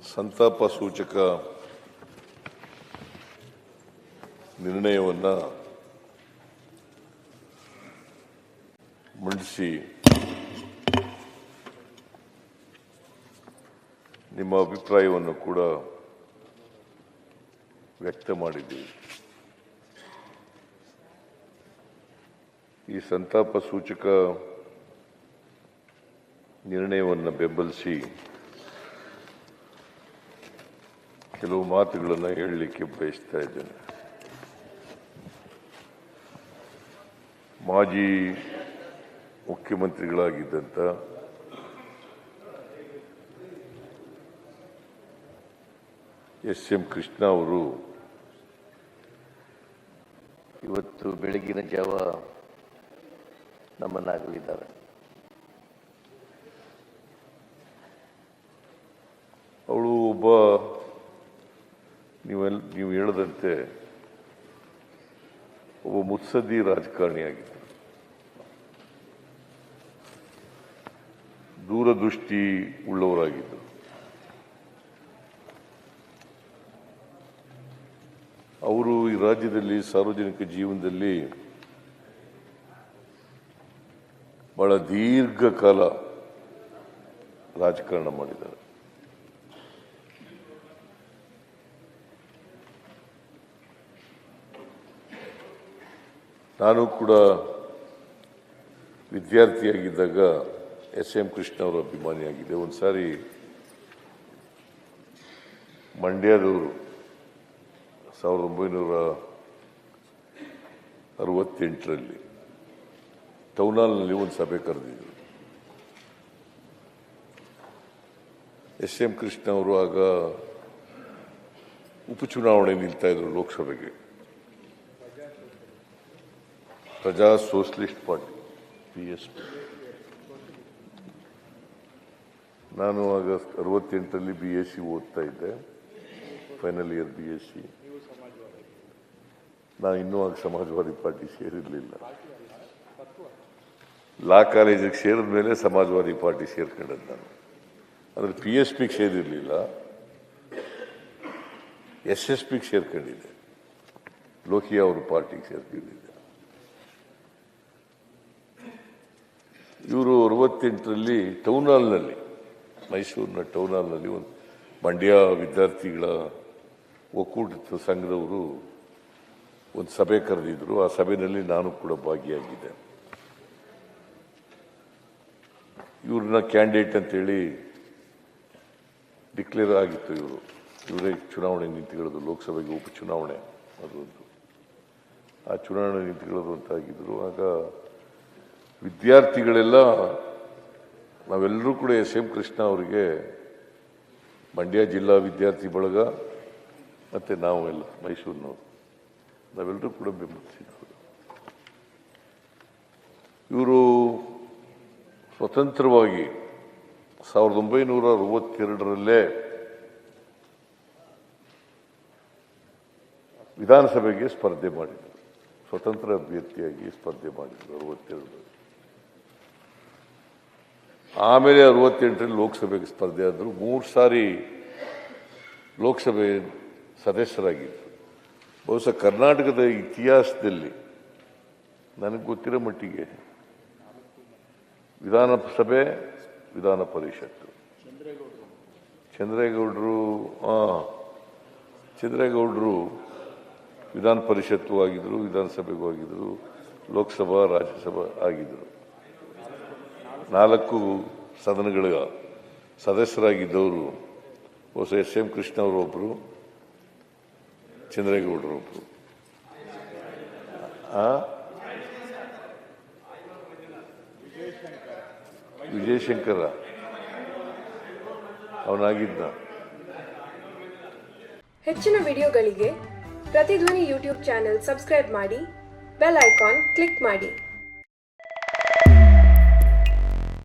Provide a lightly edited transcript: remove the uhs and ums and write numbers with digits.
ಸಂತಾಪ ಸೂಚಕ ನಿರ್ಣಯವನ್ನು ಮಂಡಿಸಿ ನಿಮ್ಮ ಅಭಿಪ್ರಾಯವನ್ನು ಕೂಡ ವ್ಯಕ್ತ ಮಾಡಿದ್ದೀವಿ. ಈ ಸಂತಾಪ ಸೂಚಕ ನಿರ್ಣಯವನ್ನು ಬೆಂಬಲಿಸಿ ಕೆಲವು ಮಾತುಗಳನ್ನು ಹೇಳಲಿಕ್ಕೆ ಬಯಸ್ತಾ ಇದ್ದೇನೆ. ಮಾಜಿ ಮುಖ್ಯಮಂತ್ರಿಗಳಾಗಿದ್ದಂಥ ಎಸ್.ಎಂ. ಕೃಷ್ಣ ಅವರು ಇವತ್ತು ಬೆಳಗಿನ ಜಾವ ನಮ್ಮನ್ನಾಗಲಿದ್ದಾರೆ. ಅವಳು ಒಬ್ಬ ನೀವು ಹೇಳದಂತೆ ಒಬ್ಬ ಮುತ್ಸದ್ದಿ ರಾಜಕಾರಣಿಯಾಗಿದ್ದರು. ದೂರದೃಷ್ಟಿ ಉಳ್ಳವರಾಗಿದ್ದರು. ಅವರು ಈ ರಾಜ್ಯದಲ್ಲಿ ಸಾರ್ವಜನಿಕ ಜೀವನದಲ್ಲಿ ಬಹಳ ದೀರ್ಘಕಾಲ ರಾಜಕಾರಣ ಮಾಡಿದ್ದಾರೆ. ನಾನು ಕೂಡ ವಿದ್ಯಾರ್ಥಿಯಾಗಿದ್ದಾಗ ಎಸ್.ಎಂ. ಕೃಷ್ಣ ಅವರ ಅಭಿಮಾನಿಯಾಗಿದೆ. ಒಂದು ಸಾರಿ ಮಂಡ್ಯದವರು 1968ರಲ್ಲಿ ಟೌನ್ ಹಾಲ್ನಲ್ಲಿ ಒಂದು ಸಭೆ ಕರೆದಿದ್ದರು. ಎಸ್.ಎಂ. ಕೃಷ್ಣ ಅವರು ಆಗ ಉಪಚುನಾವಣೆ ನಿಲ್ತಾ ಇದ್ರು ಲೋಕಸಭೆಗೆ. ಪ್ರಜಾ ಸೋಷಲಿಸ್ಟ್ ಪಾರ್ಟಿ PSP. ನಾನು ಆಗ 68ರಲ್ಲಿ BSc ಓದ್ತಾ ಇದ್ದೆ, ಫೈನಲ್ ಇಯರ್ BSc. ನಾನು ಇನ್ನೂ ಆಗ ಸಮಾಜವಾದಿ ಪಾರ್ಟಿ ಸೇರಿರಲಿಲ್ಲ. ಲಾ ಕಾಲೇಜಿಗೆ ಸೇರಿದ ಮೇಲೆ ಸಮಾಜವಾದಿ ಪಾರ್ಟಿ ಸೇರ್ಕೊಂಡದ್ದು ನಾನು. ಆದರೆ PSPಗೆ ಸೇರಿರಲಿಲ್ಲ, SSPಗೆ ಸೇರ್ಕೊಂಡಿದ್ದೆ. ಲೋಹಿಯಾ ಅವ್ರ ಪಾರ್ಟಿಗೆ ಸೇರ್ಕೊಂಡಿದ್ದೆ. ಇವರು 68ರಲ್ಲಿ ಟೌನ್ ಹಾಲ್ನಲ್ಲಿ, ಮೈಸೂರಿನ ಟೌನ್ ಹಾಲ್ನಲ್ಲಿ ಒಂದು ಮಂಡ್ಯ ವಿದ್ಯಾರ್ಥಿಗಳ ಒಕ್ಕೂಟದ ಸಂಘದವರು ಒಂದು ಸಭೆ ಕರೆದಿದ್ರು. ಆ ಸಭೆಯಲ್ಲಿ ನಾನು ಕೂಡ ಭಾಗಿಯಾಗಿದ್ದೆ. ಇವ್ರನ್ನ ಕ್ಯಾಂಡಿಡೇಟ್ ಅಂತೇಳಿ ಡಿಕ್ಲೇರ್ ಆಗಿತ್ತು. ಇವರೇ ಚುನಾವಣೆ ನಿಂತುಕೊಳ್ಳೋದು, ಲೋಕಸಭೆಗೆ ಉಪಚುನಾವಣೆ ಅದೊಂದು. ಆ ಚುನಾವಣೆ ನಿಂತುಕೊಳ್ಳೋದು ಅಂತಾಗಿದ್ರು. ಆಗ ವಿದ್ಯಾರ್ಥಿಗಳೆಲ್ಲ ನಾವೆಲ್ಲರೂ ಕೂಡ ಎಸ್.ಎಂ. ಕೃಷ್ಣ ಅವರಿಗೆ, ಮಂಡ್ಯ ಜಿಲ್ಲಾ ವಿದ್ಯಾರ್ಥಿ ಬಳಗ ಮತ್ತು ನಾವೆಲ್ಲ ಮೈಸೂರಿನವರು, ನಾವೆಲ್ಲರೂ ಕೂಡ ಬೆಂಬಲಿಸಿದ್ರು. ಇವರು ಸ್ವತಂತ್ರವಾಗಿ 1962ರಲ್ಲೇ ವಿಧಾನಸಭೆಗೆ ಸ್ಪರ್ಧೆ ಮಾಡಿದರು. ಸ್ವತಂತ್ರ ಅಭ್ಯರ್ಥಿಯಾಗಿ ಸ್ಪರ್ಧೆ ಮಾಡಿದರು 62ರಲ್ಲಿ. ಆಮೇಲೆ 68ರಲ್ಲಿ ಲೋಕಸಭೆಗೆ ಸ್ಪರ್ಧೆ ಆದರು. 3 ಸಾರಿ ಲೋಕಸಭೆ ಸದಸ್ಯರಾಗಿದ್ದರು. ಬಹುಶಃ ಕರ್ನಾಟಕದ ಇತಿಹಾಸದಲ್ಲಿ ನನಗೆ ಗೊತ್ತಿರೋ ಮಟ್ಟಿಗೆ ವಿಧಾನಸಭೆ, ವಿಧಾನ ಪರಿಷತ್ತು, ಚಂದ್ರೇಗೌಡರು ವಿಧಾನ ಪರಿಷತ್ತು ಆಗಿದ್ದರು, ವಿಧಾನಸಭೆಗೂ ಆಗಿದ್ದರು, ಲೋಕಸಭಾ, ರಾಜ್ಯಸಭಾ ಆಗಿದ್ದರು. 4 ಸದನಗಳ ಸದಸ್ಯರಾಗಿದ್ದವರು ಬಹುಶಃ ಎಸ್.ಎಂ. ಕೃಷ್ಣ ಅವರೊಬ್ಬರು, ಚಂದ್ರೇಗೌಡರೊಬ್ಬರು. ವಿಜಯಶಂಕರ ಅವನಾಗಿದ್ದ. ಹೆಚ್ಚಿನ ವಿಡಿಯೋಗಳಿಗೆ ಪ್ರತಿಧ್ವನಿ ಯೂಟ್ಯೂಬ್ ಚಾನೆಲ್ ಸಬ್ಸ್ಕ್ರೈಬ್ ಮಾಡಿ, ಬೆಲ್ ಐಕಾನ್ ಕ್ಲಿಕ್ ಮಾಡಿ.